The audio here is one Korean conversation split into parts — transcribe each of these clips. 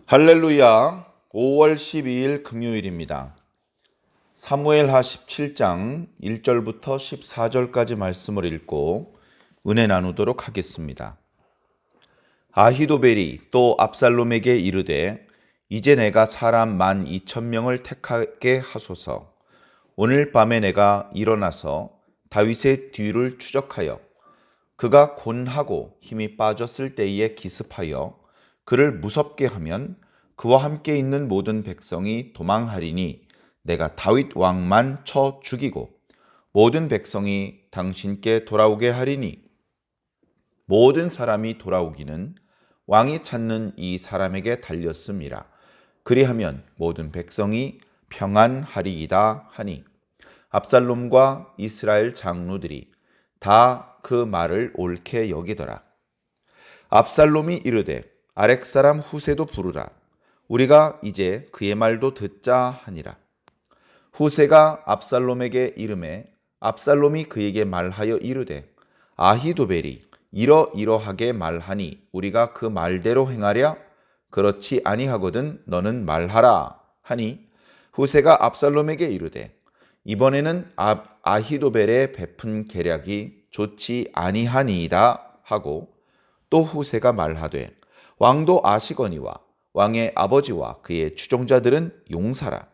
할렐루야. 5월 12일 금요일입니다. 사무엘하 17장 1절부터 14절까지 말씀을 읽고 은혜 나누도록 하겠습니다. 아히도벨이 또 압살롬에게 이르되 이제 내가 사람 12,000명을 택하게 하소서. 오늘 밤에 내가 일어나서 다윗의 뒤를 추적하여 그가 곤하고 힘이 빠졌을 때에 기습하여 그를 무섭게 하면 그와 함께 있는 모든 백성이 도망하리니 내가 다윗 왕만 쳐 죽이고 모든 백성이 당신께 돌아오게 하리니 모든 사람이 돌아오기는 왕이 찾는 이 사람에게 달렸음이라. 그리하면 모든 백성이 평안하리이다 하니 압살롬과 이스라엘 장로들이 다 그 말을 옳게 여기더라. 압살롬이 이르되 아렉 사람 후세도 부르라. 우리가 이제 그의 말도 듣자 하니라. 후세가 압살롬에게 이르매 압살롬이 그에게 말하여 이르되 아히도벨이 이러이러하게 말하니 우리가 그 말대로 행하랴. 그렇지 아니하거든 너는 말하라 하니 후세가 압살롬에게 이르되 이번에는 아히도벨의 베푼 계략이 좋지 아니하니이다 하고 또 후세가 말하되 왕도 아시거니와 왕의 아버지와 그의 추종자들은 용사라.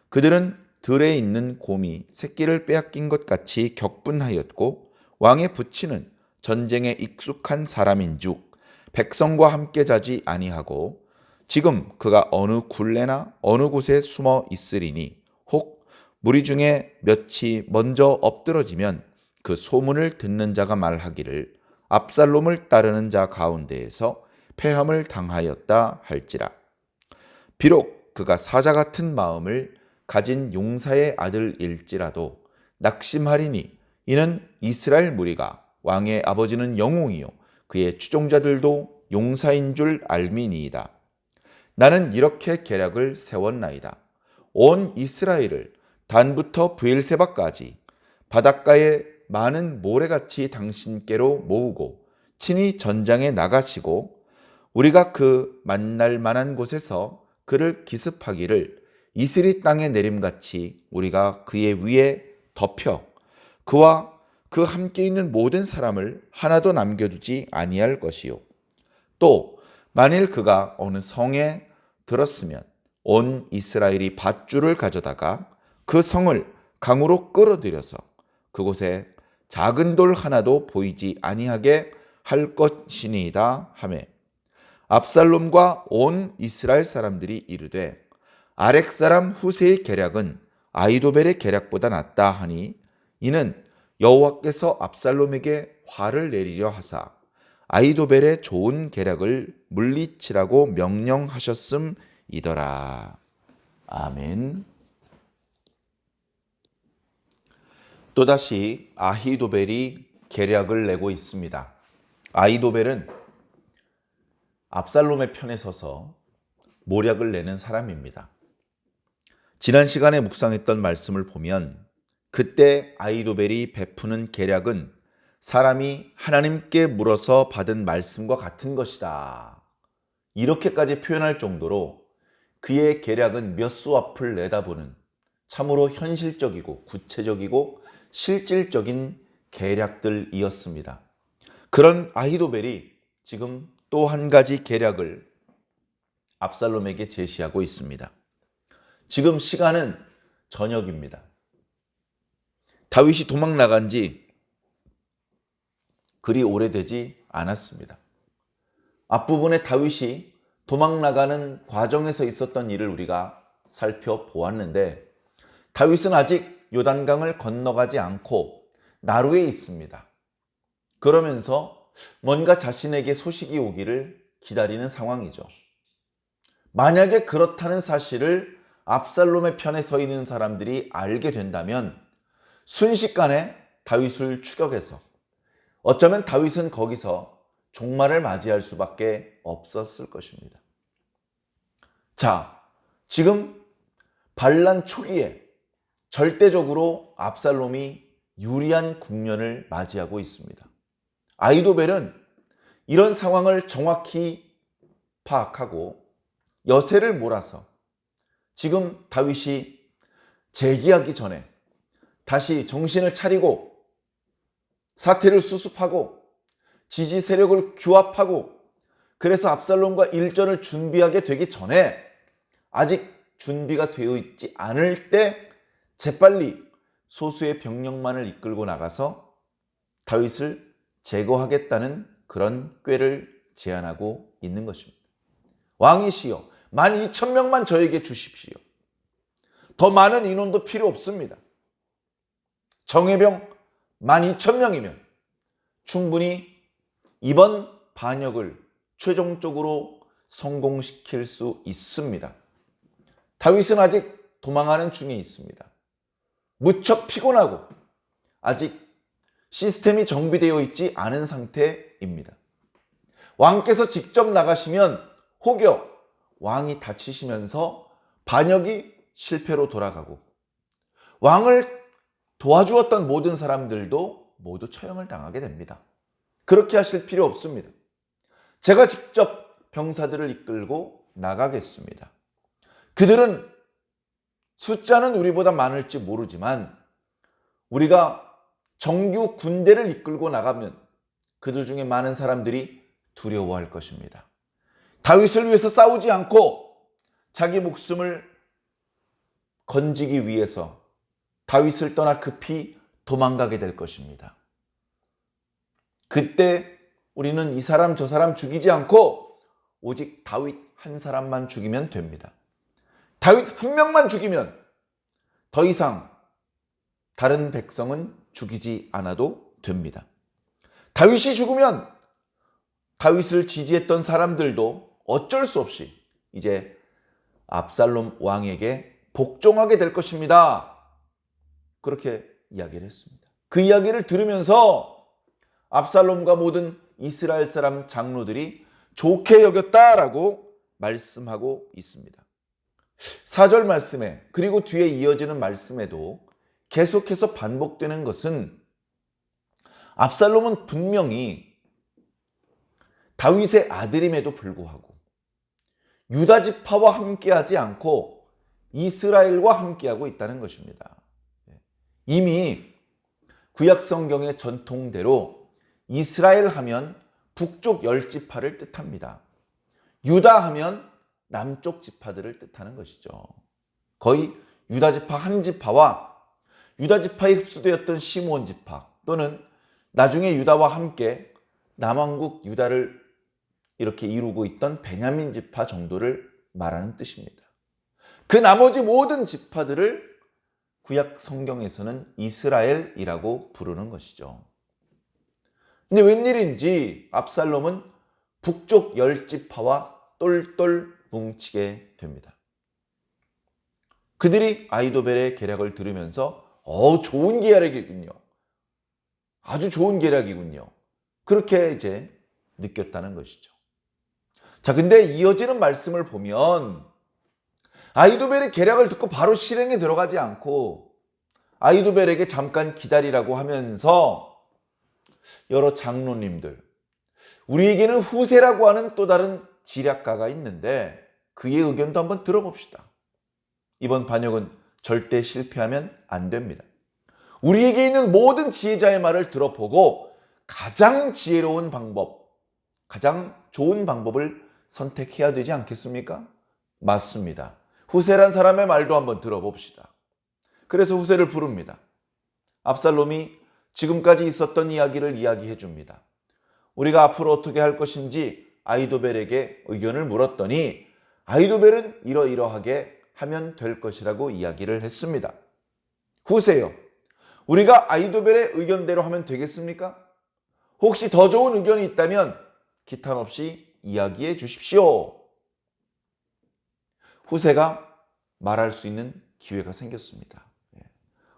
그들은 들에 있는 곰이 새끼를 빼앗긴 것 같이 격분하였고 왕의 부친은 전쟁에 익숙한 사람인즉 백성과 함께 자지 아니하고 지금 그가 어느 굴레나 어느 곳에 숨어 있으리니 혹 무리 중에 몇이 먼저 엎드러지면 그 소문을 듣는 자가 말하기를 압살롬을 따르는 자 가운데에서 패함을 당하였다 할지라. 비록 그가 사자 같은 마음을 가진 용사의 아들일지라도 낙심하리니 이는 이스라엘 무리가 왕의 아버지는 영웅이요 그의 추종자들도 용사인 줄 알미니이다. 나는 이렇게 계략을 세웠나이다. 온 이스라엘을 단부터 브엘세바까지 바닷가에 많은 모래같이 당신께로 모으고 친히 전장에 나가시고 우리가 그 만날 만한 곳에서 그를 기습하기를 이슬이 땅에 내림같이 우리가 그의 위에 덮여 그와 그 함께 있는 모든 사람을 하나도 남겨두지 아니할 것이요. 또 만일 그가 어느 성에 들었으면 온 이스라엘이 밧줄을 가져다가 그 성을 강으로 끌어들여서 그곳에 작은 돌 하나도 보이지 아니하게 할 것이니이다 하매 압살롬과 온 이스라엘 사람들이 이르되 아렉 사람 후세의 계략은 아히도벨의 계략보다 낫다 하니 이는 여호와께서 압살롬에게 화를 내리려 하사 아히도벨의 좋은 계략을 물리치라고 명령하셨음이더라. 아멘. 또다시 아히도벨이 계략을 내고 있습니다. 아히도벨은 압살롬의 편에 서서 모략을 내는 사람입니다. 지난 시간에 묵상했던 말씀을 보면 그때 아히도벨이 베푸는 계략은 사람이 하나님께 물어서 받은 말씀과 같은 것이다. 이렇게까지 표현할 정도로 그의 계략은 몇 수 앞을 내다보는 참으로 현실적이고 구체적이고 실질적인 계략들이었습니다. 그런 아히도벨이 지금 또 한 가지 계략을 압살롬에게 제시하고 있습니다. 지금 시간은 저녁입니다. 다윗이 도망 나간 지 그리 오래되지 않았습니다. 앞부분에 다윗이 도망 나가는 과정에서 있었던 일을 우리가 살펴보았는데 다윗은 아직 요단강을 건너가지 않고 나루에 있습니다. 그러면서 뭔가 자신에게 소식이 오기를 기다리는 상황이죠. 만약에 그렇다는 사실을 압살롬의 편에 서 있는 사람들이 알게 된다면 순식간에 다윗을 추격해서 어쩌면 다윗은 거기서 종말을 맞이할 수밖에 없었을 것입니다. 자, 지금 반란 초기에 절대적으로 압살롬이 유리한 국면을 맞이하고 있습니다. 아히도벨은 이런 상황을 정확히 파악하고 여세를 몰아서 지금 다윗이 재기하기 전에 다시 정신을 차리고 사태를 수습하고 지지 세력을 규합하고 그래서 압살롬과 일전을 준비하게 되기 전에 아직 준비가 되어 있지 않을 때 재빨리 소수의 병력만을 이끌고 나가서 다윗을 제거하겠다는 그런 꾀를 제안하고 있는 것입니다. 왕이시여 12,000명만 저에게 주십시오. 더 많은 인원도 필요 없습니다. 정예병 12,000명이면 충분히 이번 반역을 최종적으로 성공시킬 수 있습니다. 다윗은 아직 도망하는 중에 있습니다. 무척 피곤하고 아직 시스템이 정비되어 있지 않은 상태입니다. 왕께서 직접 나가시면 혹여 왕이 다치시면서 반역이 실패로 돌아가고 왕을 도와주었던 모든 사람들도 모두 처형을 당하게 됩니다. 그렇게 하실 필요 없습니다. 제가 직접 병사들을 이끌고 나가겠습니다. 그들은 숫자는 우리보다 많을지 모르지만 우리가 정규 군대를 이끌고 나가면 그들 중에 많은 사람들이 두려워할 것입니다. 다윗을 위해서 싸우지 않고 자기 목숨을 건지기 위해서 다윗을 떠나 급히 도망가게 될 것입니다. 그때 우리는 이 사람 저 사람 죽이지 않고 오직 다윗 한 사람만 죽이면 됩니다. 다윗 한 명만 죽이면 더 이상 다른 백성은 죽이지 않아도 됩니다. 다윗이 죽으면 다윗을 지지했던 사람들도 어쩔 수 없이 이제 압살롬 왕에게 복종하게 될 것입니다. 그렇게 이야기를 했습니다. 그 이야기를 들으면서 압살롬과 모든 이스라엘 사람 장로들이 좋게 여겼다라고 말씀하고 있습니다. 4절 말씀에 그리고 뒤에 이어지는 말씀에도 계속해서 반복되는 것은 압살롬은 분명히 다윗의 아들임에도 불구하고 유다 지파와 함께하지 않고 이스라엘과 함께하고 있다는 것입니다. 이미 구약 성경의 전통대로 이스라엘 하면 북쪽 10지파를 뜻합니다. 유다 하면 남쪽 지파들을 뜻하는 것이죠. 거의 유다 지파 한 지파와 유다 지파에 흡수되었던 시므온 지파 또는 나중에 유다와 함께 남왕국 유다를 이렇게 이루고 있던 베냐민 지파 정도를 말하는 뜻입니다. 그 나머지 모든 지파들을 구약 성경에서는 이스라엘이라고 부르는 것이죠. 근데 웬일인지 압살롬은 북쪽 10지파와 똘똘 뭉치게 됩니다. 그들이 아히도벨의 계략을 들으면서 좋은 계략이군요. 아주 좋은 계략이군요. 그렇게 이제 느꼈다는 것이죠. 자, 근데 이어지는 말씀을 보면 아히도벨의 계략을 듣고 바로 실행에 들어가지 않고 아히도벨에게 잠깐 기다리라고 하면서 여러 장로님들, 우리에게는 후세라고 하는 또 다른 지략가가 있는데 그의 의견도 한번 들어봅시다. 이번 반역은 절대 실패하면 안 됩니다. 우리에게 있는 모든 지혜자의 말을 들어보고 가장 지혜로운 방법, 가장 좋은 방법을 선택해야 되지 않겠습니까? 맞습니다. 후세란 사람의 말도 한번 들어봅시다. 그래서 후세를 부릅니다. 압살롬이 지금까지 있었던 이야기를 이야기해 줍니다. 우리가 앞으로 어떻게 할 것인지 아히도벨에게 의견을 물었더니 아히도벨은 이러이러하게 하면 될 것이라고 이야기를 했습니다. 후세요, 우리가 아히도벨의 의견대로 하면 되겠습니까? 혹시 더 좋은 의견이 있다면 기탄 없이 이야기해 주십시오. 후세가 말할 수 있는 기회가 생겼습니다.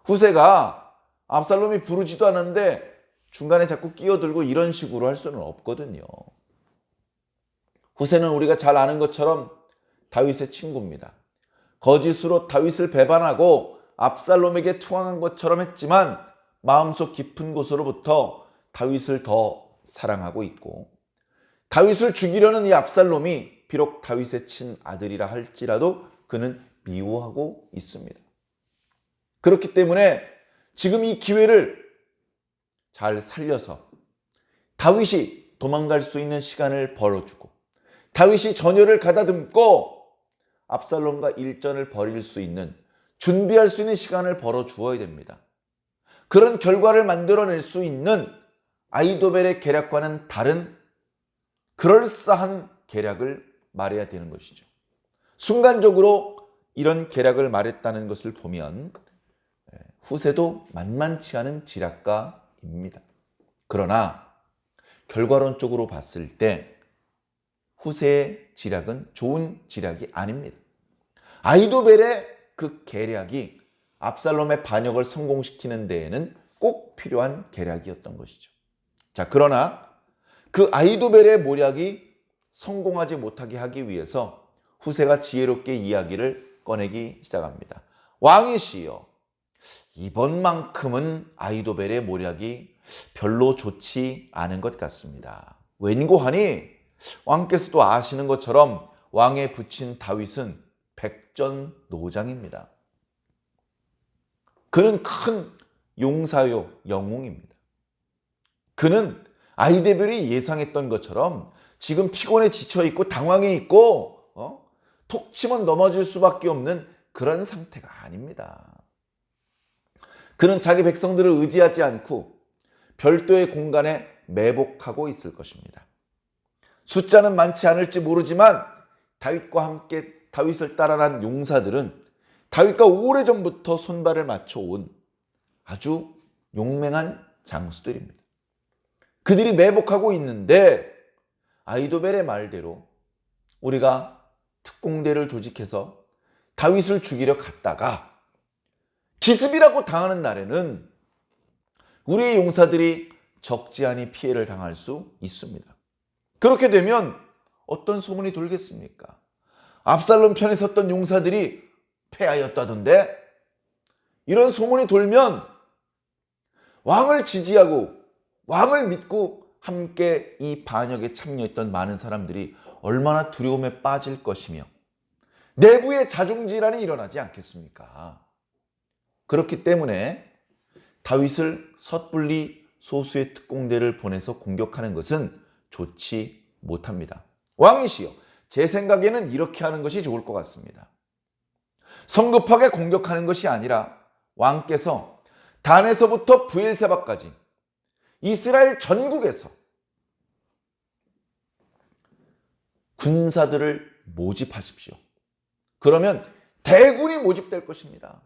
후세가 압살롬이 부르지도 않았는데 중간에 자꾸 끼어들고 이런 식으로 할 수는 없거든요. 후세는 우리가 잘 아는 것처럼 다윗의 친구입니다. 거짓으로 다윗을 배반하고 압살롬에게 투항한 것처럼 했지만 마음속 깊은 곳으로부터 다윗을 더 사랑하고 있고 다윗을 죽이려는 이 압살롬이 비록 다윗의 친아들이라 할지라도 그는 미워하고 있습니다. 그렇기 때문에 지금 이 기회를 잘 살려서 다윗이 도망갈 수 있는 시간을 벌어주고 다윗이 전열을 가다듬고 압살롬과 일전을 벌일 수 있는, 준비할 수 있는 시간을 벌어주어야 됩니다. 그런 결과를 만들어낼 수 있는 아히도벨의 계략과는 다른 그럴싸한 계략을 말해야 되는 것이죠. 순간적으로 이런 계략을 말했다는 것을 보면 후세도 만만치 않은 지략가입니다. 그러나 결과론적으로 봤을 때 후세의 지략은 좋은 지략이 아닙니다. 아히도벨의 그 계략이 압살롬의 반역을 성공시키는 데에는 꼭 필요한 계략이었던 것이죠. 자, 그러나 그 아히도벨의 모략이 성공하지 못하게 하기 위해서 후세가 지혜롭게 이야기를 꺼내기 시작합니다. 왕이시여, 이번만큼은 아히도벨의 모략이 별로 좋지 않은 것 같습니다. 웬고하니 왕께서도 아시는 것처럼 왕에 붙인 다윗은 백전노장입니다. 그는 큰 용사요 영웅입니다. 그는 아히도벨이 예상했던 것처럼 지금 피곤에 지쳐있고 당황해 있고 톡 치면 넘어질 수밖에 없는 그런 상태가 아닙니다. 그는 자기 백성들을 의지하지 않고 별도의 공간에 매복하고 있을 것입니다. 숫자는 많지 않을지 모르지만 다윗과 함께 다윗을 따라간 용사들은 다윗과 오래전부터 손발을 맞춰온 아주 용맹한 장수들입니다. 그들이 매복하고 있는데 아히도벨의 말대로 우리가 특공대를 조직해서 다윗을 죽이려 갔다가 기습이라고 당하는 날에는 우리의 용사들이 적지 않은 피해를 당할 수 있습니다. 그렇게 되면 어떤 소문이 돌겠습니까? 압살롬 편에 섰던 용사들이 패하였다던데? 이런 소문이 돌면 왕을 지지하고 왕을 믿고 함께 이 반역에 참여했던 많은 사람들이 얼마나 두려움에 빠질 것이며 내부에 자중질환이 일어나지 않겠습니까? 그렇기 때문에 다윗을 섣불리 소수의 특공대를 보내서 공격하는 것은 좋지 못합니다. 왕이시여, 제 생각에는 이렇게 하는 것이 좋을 것 같습니다. 성급하게 공격하는 것이 아니라 왕께서 단에서부터 브엘세바까지 이스라엘 전국에서 군사들을 모집하십시오. 그러면 대군이 모집될 것입니다.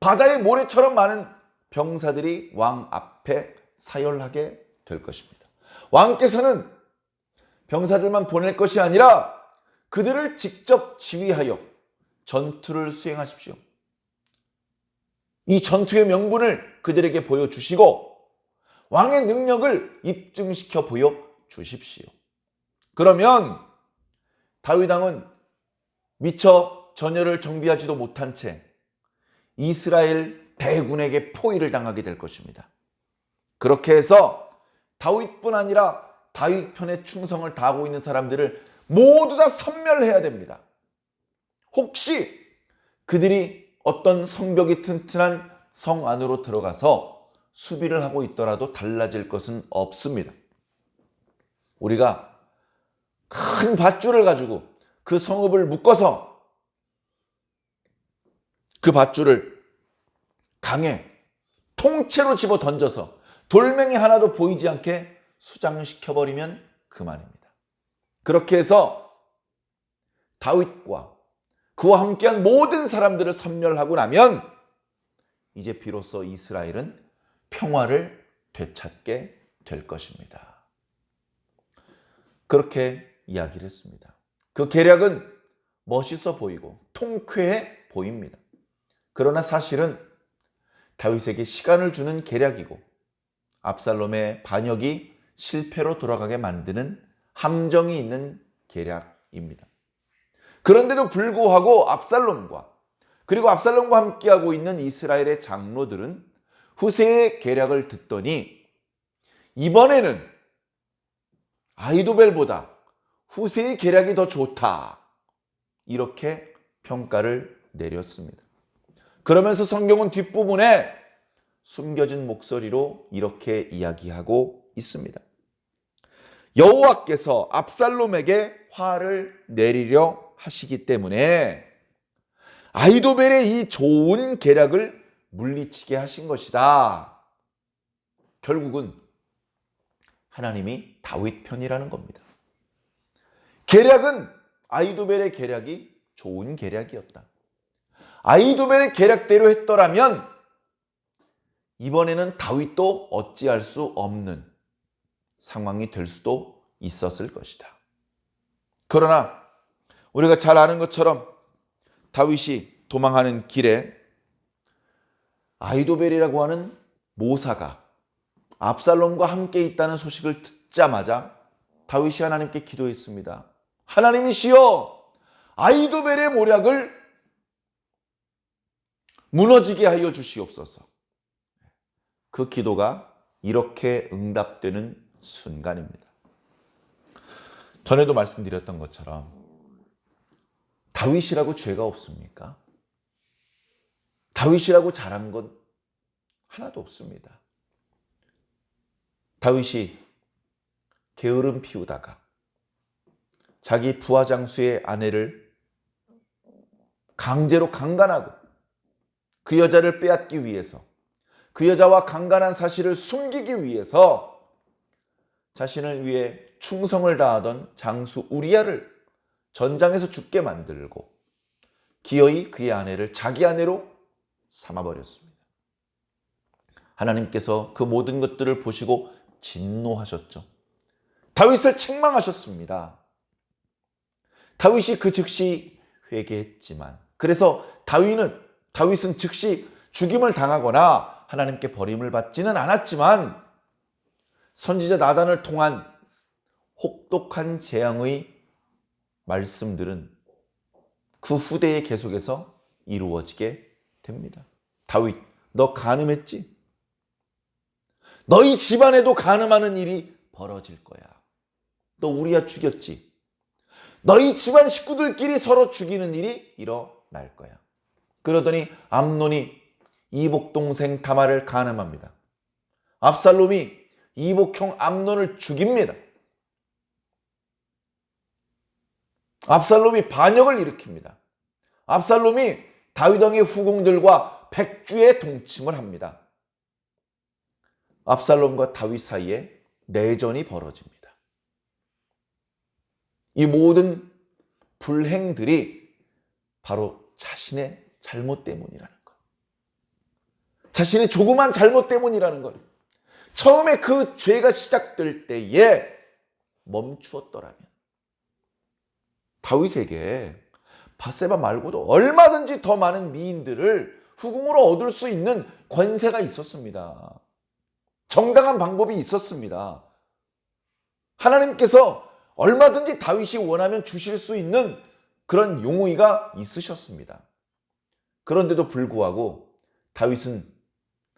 바다의 모래처럼 많은 병사들이 왕 앞에 사열하게 될 것입니다. 왕께서는 병사들만 보낼 것이 아니라 그들을 직접 지휘하여 전투를 수행하십시오. 이 전투의 명분을 그들에게 보여주시고 왕의 능력을 입증시켜 보여주십시오. 그러면 다윗 왕은 미처 전열을 정비하지도 못한 채 이스라엘 대군에게 포위를 당하게 될 것입니다. 그렇게 해서 다윗뿐 아니라 다윗 편에 충성을 다하고 있는 사람들을 모두 다 섬멸해야 됩니다. 혹시 그들이 어떤 성벽이 튼튼한 성 안으로 들어가서 수비를 하고 있더라도 달라질 것은 없습니다. 우리가 큰 밧줄을 가지고 그 성읍을 묶어서 그 밧줄을 강에 통째로 집어 던져서 돌멩이 하나도 보이지 않게 수장시켜버리면 그만입니다. 그렇게 해서 다윗과 그와 함께한 모든 사람들을 섬멸하고 나면 이제 비로소 이스라엘은 평화를 되찾게 될 것입니다. 그렇게 이야기를 했습니다. 그 계략은 멋있어 보이고 통쾌해 보입니다. 그러나 사실은 다윗에게 시간을 주는 계략이고 압살롬의 반역이 실패로 돌아가게 만드는 함정이 있는 계략입니다. 그런데도 불구하고 압살롬과 그리고 압살롬과 함께하고 있는 이스라엘의 장로들은 후세의 계략을 듣더니 이번에는 아히도벨보다 후세의 계략이 더 좋다. 이렇게 평가를 내렸습니다. 그러면서 성경은 뒷부분에 숨겨진 목소리로 이렇게 이야기하고 있습니다. 여호와께서 압살롬에게 화를 내리려 하시기 때문에 아히도벨의 이 좋은 계략을 물리치게 하신 것이다. 결국은 하나님이 다윗 편이라는 겁니다. 계략은 아히도벨의 계략이 좋은 계략이었다. 아히도벨의 계략대로 했더라면 이번에는 다윗도 어찌할 수 없는 상황이 될 수도 있었을 것이다. 그러나 우리가 잘 아는 것처럼 다윗이 도망하는 길에 아히도벨이라고 하는 모사가 압살롬과 함께 있다는 소식을 듣자마자 다윗이 하나님께 기도했습니다. 하나님이시여, 아히도벨의 모략을 무너지게 하여 주시옵소서. 그 기도가 이렇게 응답되는 순간입니다. 전에도 말씀드렸던 것처럼 다윗이라고 죄가 없습니까? 다윗이라고 잘한 건 하나도 없습니다. 다윗이 게으름 피우다가 자기 부하장수의 아내를 강제로 강간하고 그 여자를 빼앗기 위해서, 그 여자와 강간한 사실을 숨기기 위해서 자신을 위해 충성을 다하던 장수 우리야를 전장에서 죽게 만들고 기어이 그의 아내를 자기 아내로 삼아버렸습니다. 하나님께서 그 모든 것들을 보시고 진노하셨죠. 다윗을 책망하셨습니다. 다윗이 그 즉시 회개했지만, 그래서 다윗은 즉시 죽임을 당하거나 하나님께 버림을 받지는 않았지만 선지자 나단을 통한 혹독한 재앙의 말씀들은 그 후대에 계속해서 이루어지게 됩니다. 다윗, 너 간음했지? 너희 집안에도 간음하는 일이 벌어질 거야. 너 우리야 죽였지? 너희 집안 식구들끼리 서로 죽이는 일이 일어날 거야. 그러더니 암논이 이복 동생 다말을 간음합니다. 압살롬이 이복형 암논을 죽입니다. 압살롬이 반역을 일으킵니다. 압살롬이 다윗 왕의 후궁들과 백주에 동침을 합니다. 압살롬과 다윗 사이에 내전이 벌어집니다. 이 모든 불행들이 바로 자신의 잘못 때문이라는 것. 자신의 조그만 잘못 때문이라는 것. 처음에 그 죄가 시작될 때에 멈추었더라면 다윗에게 밧세바 말고도 얼마든지 더 많은 미인들을 후궁으로 얻을 수 있는 권세가 있었습니다. 정당한 방법이 있었습니다. 하나님께서 얼마든지 다윗이 원하면 주실 수 있는 그런 용의가 있으셨습니다. 그런데도 불구하고 다윗은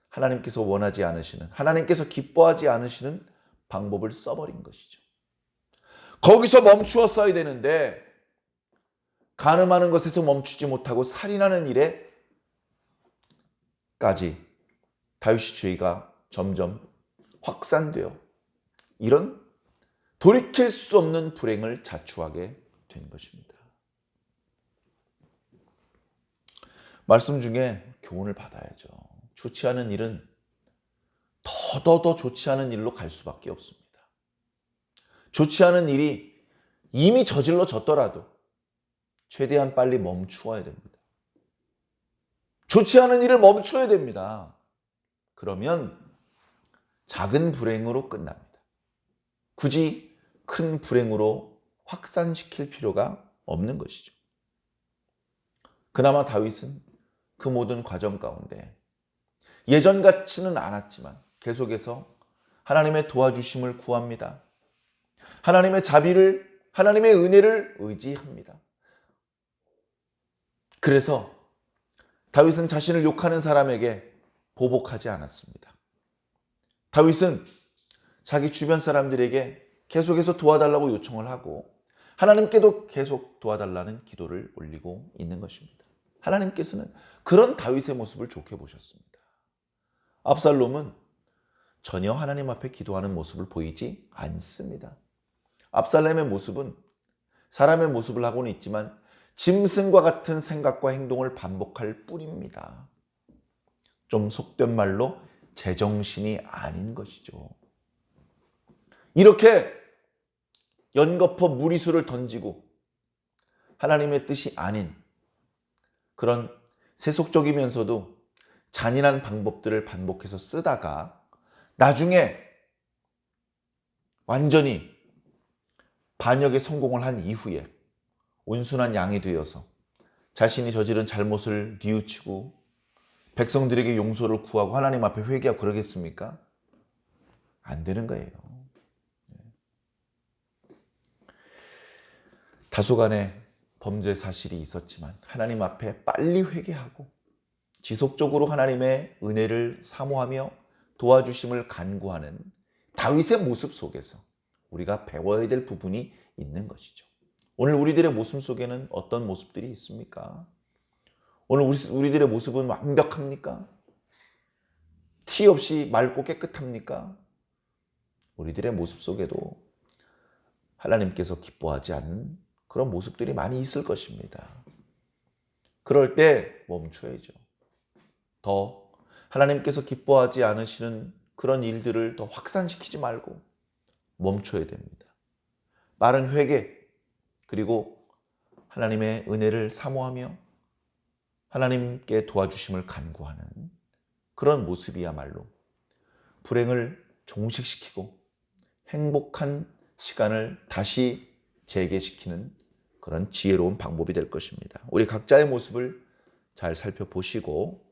하나님께서 원하지 않으시는, 하나님께서 기뻐하지 않으시는 방법을 써버린 것이죠. 거기서 멈추었어야 되는데 간음하는 것에서 멈추지 못하고 살인하는 일에까지 다윗의 죄가 점점 확산되어 이런 돌이킬 수 없는 불행을 자초하게 된 것입니다. 말씀 중에 교훈을 받아야죠. 좋지 않은 일은 더더더 좋지 않은 일로 갈 수밖에 없습니다. 좋지 않은 일이 이미 저질러졌더라도 최대한 빨리 멈추어야 됩니다. 좋지 않은 일을 멈춰야 됩니다. 그러면 작은 불행으로 끝납니다. 굳이 큰 불행으로 확산시킬 필요가 없는 것이죠. 그나마 다윗은 그 모든 과정 가운데 예전 같지는 않았지만 계속해서 하나님의 도와주심을 구합니다. 하나님의 자비를, 하나님의 은혜를 의지합니다. 그래서 다윗은 자신을 욕하는 사람에게 보복하지 않았습니다. 다윗은 자기 주변 사람들에게 계속해서 도와달라고 요청을 하고 하나님께도 계속 도와달라는 기도를 올리고 있는 것입니다. 하나님께서는 그런 다윗의 모습을 좋게 보셨습니다. 압살롬은 전혀 하나님 앞에 기도하는 모습을 보이지 않습니다. 압살롬의 모습은 사람의 모습을 하고는 있지만 짐승과 같은 생각과 행동을 반복할 뿐입니다. 좀 속된 말로 제정신이 아닌 것이죠. 이렇게 연거푸 무리수를 던지고 하나님의 뜻이 아닌 그런 세속적이면서도 잔인한 방법들을 반복해서 쓰다가 나중에 완전히 반역에 성공을 한 이후에 온순한 양이 되어서 자신이 저지른 잘못을 뉘우치고 백성들에게 용서를 구하고 하나님 앞에 회개하고 그러겠습니까? 안 되는 거예요. 다소간의 범죄 사실이 있었지만 하나님 앞에 빨리 회개하고 지속적으로 하나님의 은혜를 사모하며 도와주심을 간구하는 다윗의 모습 속에서 우리가 배워야 될 부분이 있는 것이죠. 오늘 우리들의 모습 속에는 어떤 모습들이 있습니까? 오늘 우리들의 모습은 완벽합니까? 티 없이 맑고 깨끗합니까? 우리들의 모습 속에도 하나님께서 기뻐하지 않는 그런 모습들이 많이 있을 것입니다. 그럴 때 멈춰야죠. 더 하나님께서 기뻐하지 않으시는 그런 일들을 더 확산시키지 말고 멈춰야 됩니다. 빠른 회개, 그리고 하나님의 은혜를 사모하며 하나님께 도와주심을 간구하는 그런 모습이야말로 불행을 종식시키고 행복한 시간을 다시 재개시키는 그런 지혜로운 방법이 될 것입니다. 우리 각자의 모습을 잘 살펴보시고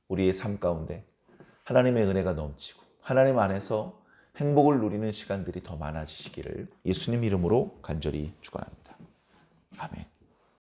우리의 삶 가운데 하나님의 은혜가 넘치고 하나님 안에서 행복을 누리는 시간들이 더 많아지시기를 예수님 이름으로 간절히 축원합니다. 아멘.